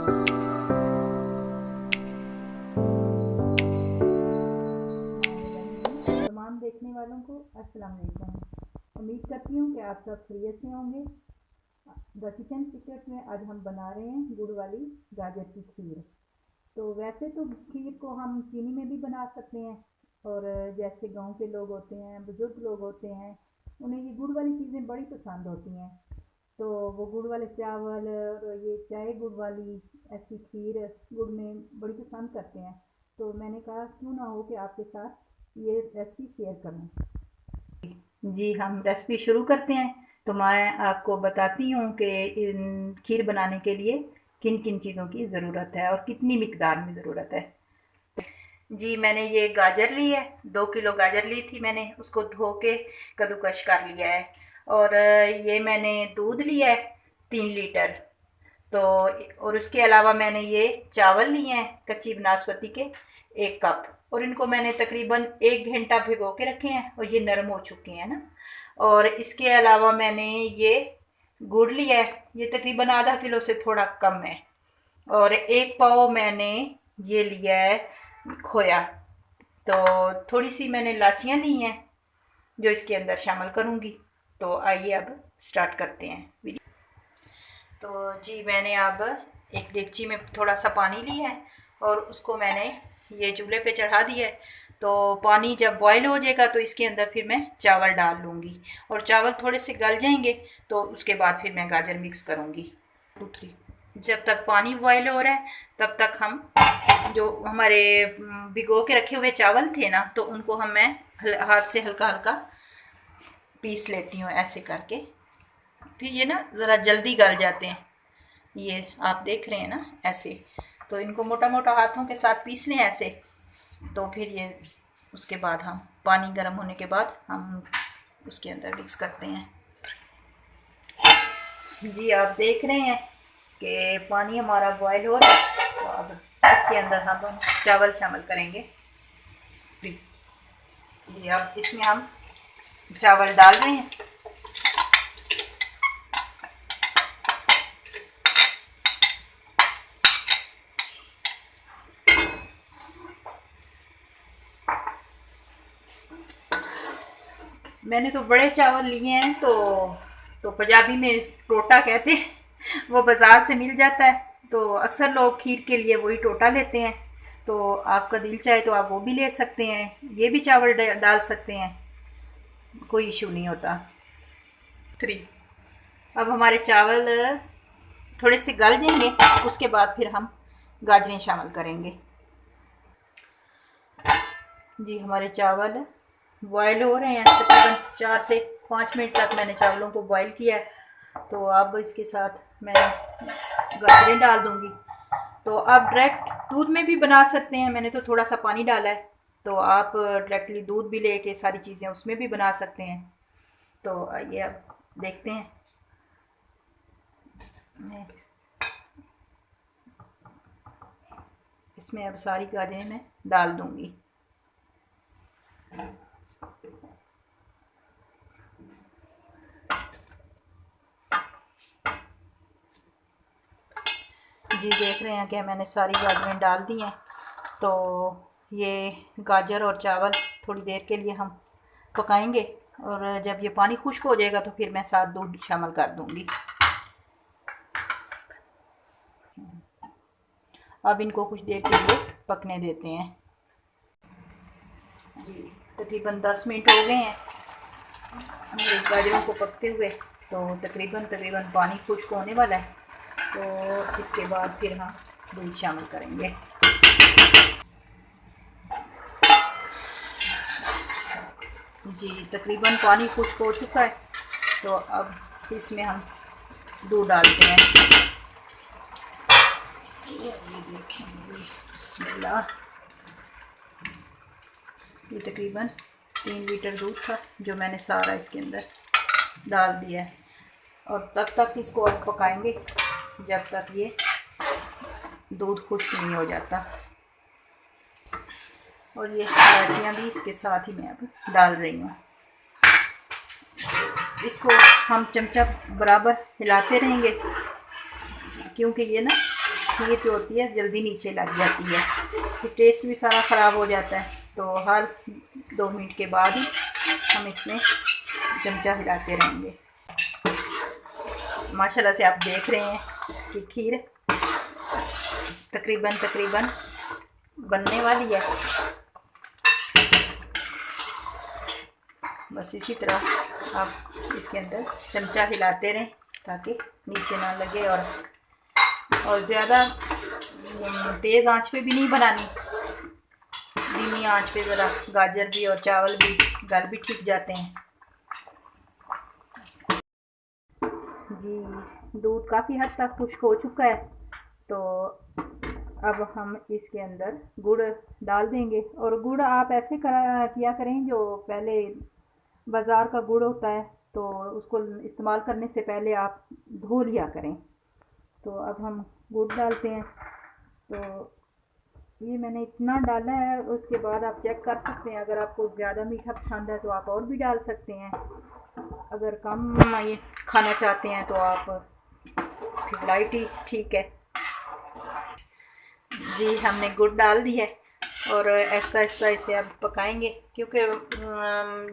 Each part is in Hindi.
तमाम देखने वालों को अस्सलाम वालेकुम। उम्मीद करती हूँ कि आप सब खैरियत से होंगे। द किचन सीक्रेट में आज हम बना रहे हैं गुड़ वाली गाजर की खीर। तो वैसे तो खीर को हम चीनी में भी बना सकते हैं, और जैसे गांव के लोग होते हैं, बुजुर्ग लोग होते हैं, उन्हें ये गुड़ वाली चीज़ें बड़ी पसंद होती हैं। तो वो गुड़ वाले चावल और ये चाय गुड़ वाली ऐसी खीर गुड़ में बड़ी पसंद करते हैं। तो मैंने कहा क्यों ना हो कि आपके साथ ये रेसिपी शेयर करूं। जी, हम रेसिपी शुरू करते हैं। तो मैं आपको बताती हूँ कि इन खीर बनाने के लिए किन किन चीज़ों की ज़रूरत है और कितनी मिकदार में ज़रूरत है। जी, मैंने ये गाजर ली है, 2 किलो गाजर ली थी मैंने, उसको धो के कद्दूकश कर लिया है। और ये मैंने दूध लिया है 3 लीटर। तो और उसके अलावा मैंने ये चावल लिए हैं कच्ची नाशपाती के 1 कप, और इनको मैंने तकरीबन 1 घंटा भिगो के रखे हैं और ये नरम हो चुके हैं ना। और इसके अलावा मैंने ये गुड़ लिया है, ये तकरीबन आधा किलो से थोड़ा कम है। और 1 पाव मैंने ये लिया है खोया। तो थोड़ी सी मैंने इलायचियाँ ली हैं जो इसके अंदर शामिल करूँगी। तो आइए अब स्टार्ट करते हैं। तो जी, मैंने अब एक देगची में थोड़ा सा पानी लिया है और उसको मैंने ये चूल्हे पे चढ़ा दिया है। तो पानी जब बॉयल हो जाएगा तो इसके अंदर फिर मैं चावल डाल लूँगी, और चावल थोड़े से गल जाएंगे तो उसके बाद फिर मैं गाजर मिक्स करूँगी। 2-3 जब तक पानी बॉयल हो रहा है तब तक हम जो हमारे भिगो के रखे हुए चावल थे ना, तो उनको मैं हाथ से हल्का हल्का पीस लेती हूँ ऐसे करके। फिर ये ना ज़रा जल्दी गल जाते हैं, ये आप देख रहे हैं ना ऐसे। तो इनको मोटा मोटा हाथों के साथ पीस लें ऐसे। तो फिर ये उसके बाद हम पानी गर्म होने के बाद हम उसके अंदर मिक्स करते हैं। जी, आप देख रहे हैं कि पानी हमारा बॉयल हो रहा है। तो अब इसके अंदर हम चावल शामिल करेंगे। जी, अब इसमें हम चावल डाल रहे हैं। मैंने तो बड़े चावल लिए हैं, तो पंजाबी में टोटा कहते हैं, वो बाज़ार से मिल जाता है। तो अक्सर लोग खीर के लिए वही टोटा लेते हैं। तो आपका दिल चाहे तो आप वो भी ले सकते हैं, ये भी चावल डाल सकते हैं, कोई इशू नहीं होता। 3 अब हमारे चावल थोड़े से गल जाएंगे, उसके बाद फिर हम गाजरें शामिल करेंगे। जी, हमारे चावल बॉयल हो रहे हैं, तकरीबन 4 से 5 मिनट तक मैंने चावलों को बॉयल किया है। तो अब इसके साथ मैं गाजरें डाल दूंगी। तो आप डायरेक्ट दूध में भी बना सकते हैं, मैंने तो थोड़ा सा पानी डाला है। तो आप डायरेक्टली दूध भी लेके सारी चीज़ें उसमें भी बना सकते हैं। तो आइए अब देखते हैं। इसमें अब सारी गाजरें मैं डाल दूंगी। जी, देख रहे हैं कि मैंने सारी गाजरें डाल दी हैं। तो ये गाजर और चावल थोड़ी देर के लिए हम पकाएंगे, और जब ये पानी खुश्क हो जाएगा तो फिर मैं साथ दूध शामिल कर दूंगी। अब इनको कुछ देर के लिए पकने देते हैं। जी, तकरीबन 10 मिनट हो गए हैं मेरे गाजरों को पकते हुए। तो तकरीबन पानी खुश्क होने वाला है। तो इसके बाद फिर हम दूध शामिल करेंगे। जी, तकरीबन पानी खुश्क हो चुका है। तो अब इसमें हम दूध डालते हैं। ये देखेंगे, बिस्मिल्लाह। ये तकरीबन 3 लीटर दूध था जो मैंने सारा इसके अंदर डाल दिया है। और तब तक इसको अब पकाएंगे जब तक ये दूध खुश्क नहीं हो जाता। और ये इलायचियाँ भी इसके साथ ही मैं अब डाल रही हूँ। इसको हम चमचा बराबर हिलाते रहेंगे, क्योंकि ये ना खीर जो होती है जल्दी नीचे लग जाती है, तो टेस्ट भी सारा ख़राब हो जाता है। तो हर 2 मिनट के बाद ही हम इसमें चमचा हिलाते रहेंगे। माशाल्लाह से आप देख रहे हैं कि खीर तकरीबन बनने वाली है। बस इसी तरह आप इसके अंदर चमचा हिलाते रहें ताकि नीचे ना लगे, और ज़्यादा तेज़ आंच पे भी नहीं बनानी, धीमी आंच पे ज़रा गाजर भी और चावल भी गल भी ठीक जाते हैं। जी दूध काफ़ी हद तक खुश्क हो चुका है, तो अब हम इसके अंदर गुड़ डाल देंगे। और गुड़ आप ऐसे किया करें, जो पहले बाज़ार का गुड़ होता है तो उसको इस्तेमाल करने से पहले आप धो लिया करें। तो अब हम गुड़ डालते हैं। तो ये मैंने इतना डाला है, उसके बाद आप चेक कर सकते हैं। अगर आपको ज़्यादा मीठा पसंद है तो आप और भी डाल सकते हैं। अगर कम ये खाना चाहते हैं तो आप फिर लाइट ही ठीक है। जी हमने गुड़ डाल दी है और ऐसा ऐसा इसे अब पकाएंगे, क्योंकि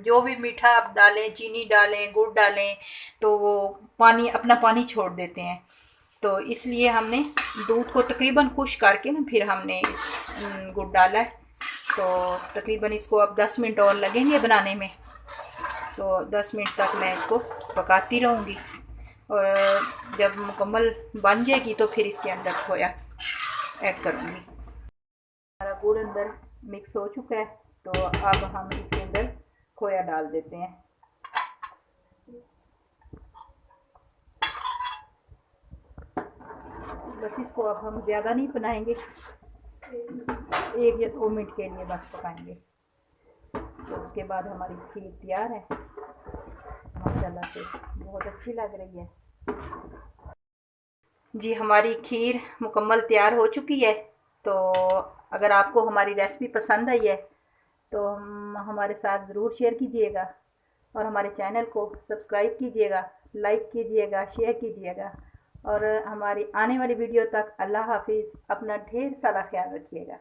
जो भी मीठा आप डालें, चीनी डालें, गुड़ डालें, तो वो अपना पानी छोड़ देते हैं। तो इसलिए हमने दूध को तकरीबन खुश्क करके ना फिर हमने गुड़ डाला है। तो तकरीबन इसको अब 10 मिनट और लगेंगे बनाने में। तो 10 मिनट तक मैं इसको पकाती रहूँगी, और जब मुकम्मल बन जाएगी तो फिर इसके अंदर खोया ऐड करूँगी। हमारा गुड़ अंदर मिक्स हो चुका है, तो अब हम इसके अंदर खोया डाल देते हैं। बस इसको अब हम ज़्यादा नहीं बनाएंगे, 1 या 2 मिनट के लिए बस पकाएंगे। तो उसके बाद हमारी खीर तैयार है। माशाल्लाह से बहुत अच्छी लग रही है। जी हमारी खीर मुकम्मल तैयार हो चुकी है। तो अगर आपको हमारी रेसिपी पसंद आई है तो हमारे साथ ज़रूर शेयर कीजिएगा, और हमारे चैनल को सब्सक्राइब कीजिएगा, लाइक कीजिएगा, शेयर कीजिएगा। और हमारी आने वाली वीडियो तक अल्लाह हाफिज़। अपना ढेर सारा ख्याल रखिएगा।